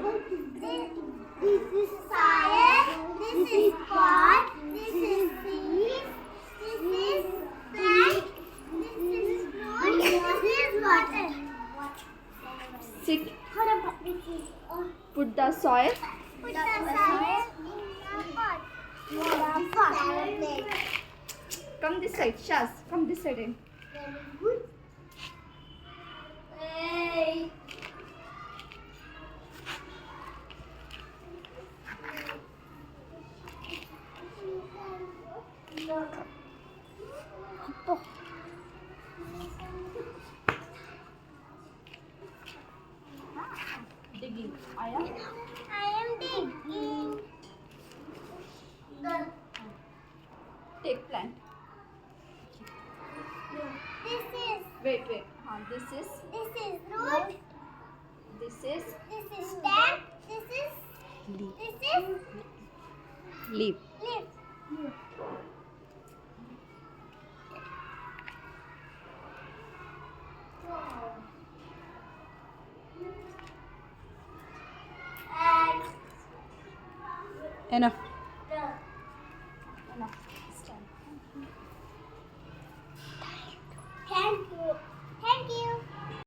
This is soil. This is pot. This is seed. This is plant. This is fruit. This is water. Sit. Put the soil. Put the soil in the pot. Come this side, Shaz. Come this side in. Very good. Hey. Digging. Aya. I am digging. Take plant. This is Wait. This is root. This is This is stem. This is leaf. leaf. And Enough. Enough. Stand.